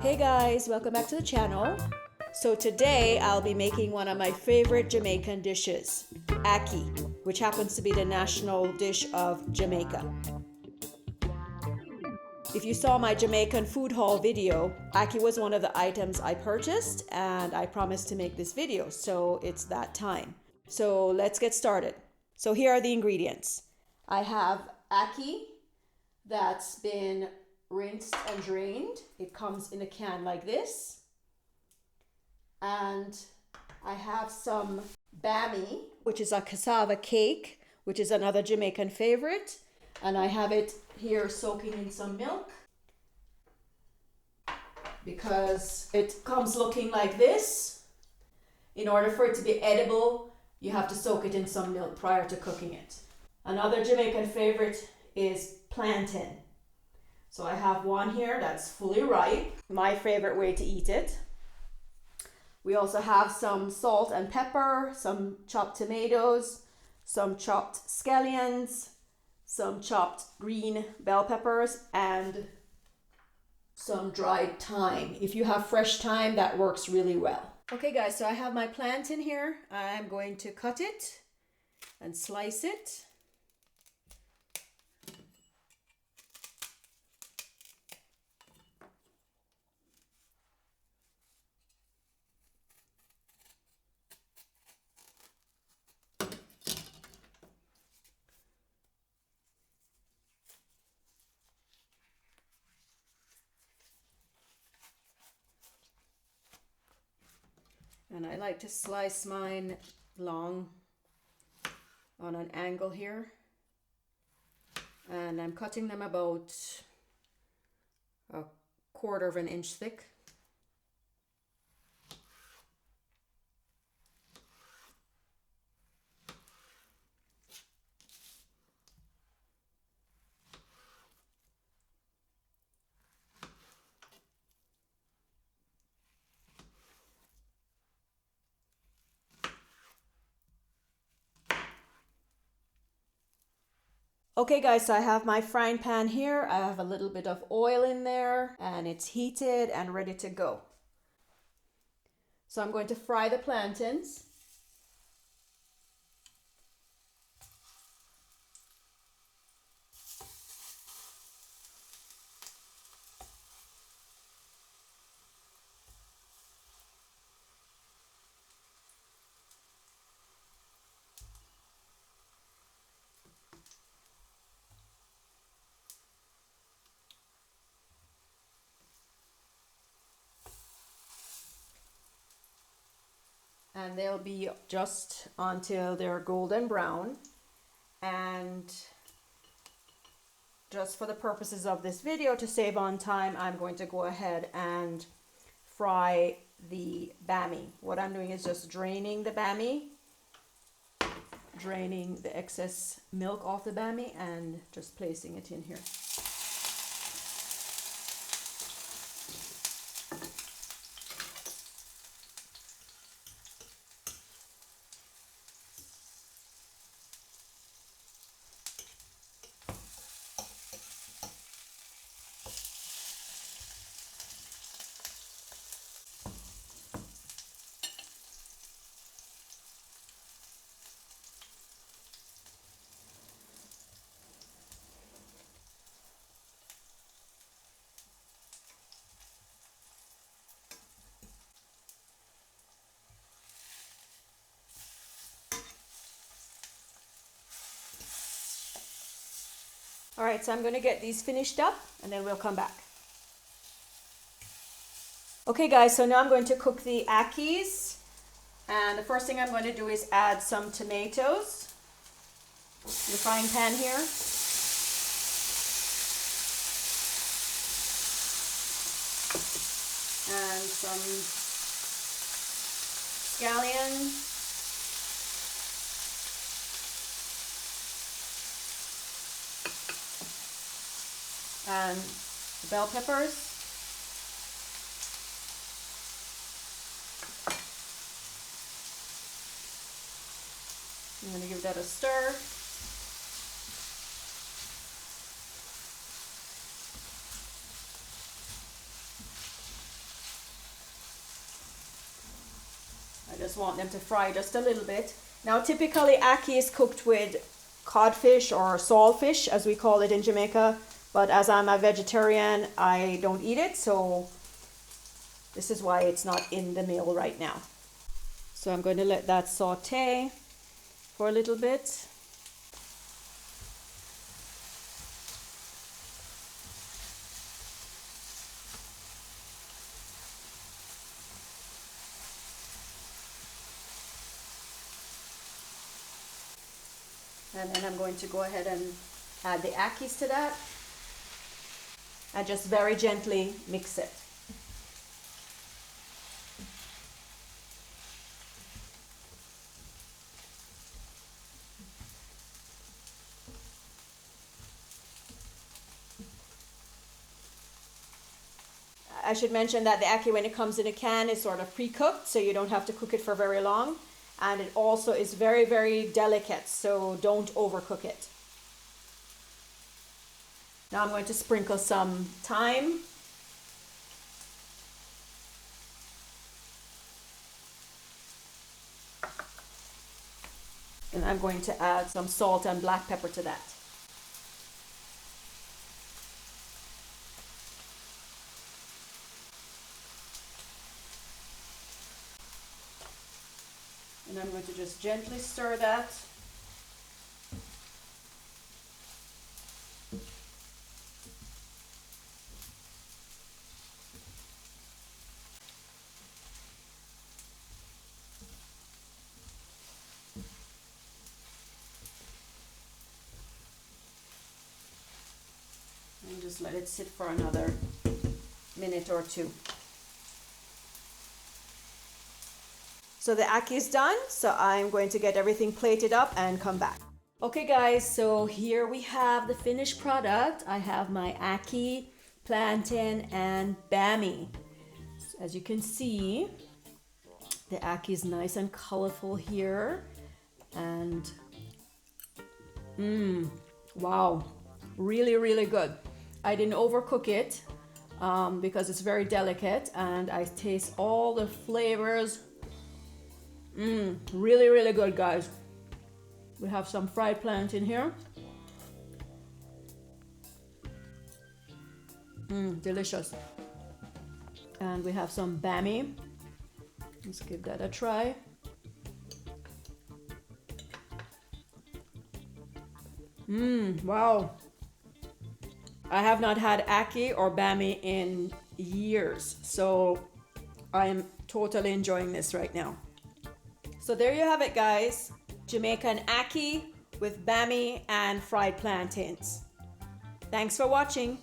Hey guys, welcome back to the channel. So today I'll be making one of my favorite Jamaican dishes, ackee, which happens to be the national dish of Jamaica. If you saw my Jamaican food haul video, ackee was one of the items I purchased and I promised to make this video, so it's that time. So let's get started. So here are the ingredients. I have ackee that's been rinsed and drained. It comes in a can like this. And I have some bami, which is a cassava cake, which is another Jamaican favorite. And I have it here soaking in some milk because it comes looking like this. In order for it to be edible, you have to soak it in some milk prior to cooking it. Another Jamaican favorite is plantain. So I have one here that's fully ripe, my favorite way to eat it. We also have some salt and pepper, some chopped tomatoes, some chopped scallions, some chopped green bell peppers, and some dried thyme. If you have fresh thyme, that works really well. Okay guys, so I have my plantain here. I'm going to cut it and slice it. And I like to slice mine long on an angle here. And I'm cutting them about a 1/4 of an inch thick. Okay guys, so I have my frying pan here. I have a little bit of oil in there and it's heated and ready to go. So I'm going to fry the plantains. And they'll be just until they're golden brown. And just for the purposes of this video, to save on time, I'm going to go ahead and fry the bami. What I'm doing is just draining the bami, draining the excess milk off the bami and just placing it in here. All right, so I'm going to get these finished up and then we'll come back. Okay guys, so now I'm going to cook the ackees. And the first thing I'm going to do is add some tomatoes in the frying pan here. And some scallions. And bell peppers. I'm going to give that a stir. just want them to fry just a little bit. Now typically ackee is cooked with codfish or saltfish as we call it in Jamaica, but as I'm a vegetarian I don't eat it, so this is why it's not in the meal right now. So I'm going to let that saute for a little bit. And then I'm going to go ahead and add the ackees to that and just very gently mix it. I should mention that the ackee, when it comes in a can, is sort of pre-cooked, so you don't have to cook it for very long. And it also is very, very delicate, so don't overcook it. Now I'm going to sprinkle some thyme. And I'm going to add some salt and black pepper to that. And I'm going to just gently stir that. And just let it sit for another minute or two. So the ackee is done, so I'm going to get everything plated up and come back. Okay guys, so here we have the finished product. I have my ackee, plantain, and bami. So as you can see, the ackee is nice and colorful here. And wow, really, really good. I didn't overcook it because it's very delicate, and I taste all the flavors. Really, really good, guys. We have some fried plantain here. Delicious. And we have some bami. Let's give that a try. Wow. I have not had ackee or bami in years, so I am totally enjoying this right now. So there you have it, guys. Jamaican ackee with bami and fried plantains. Thanks for watching.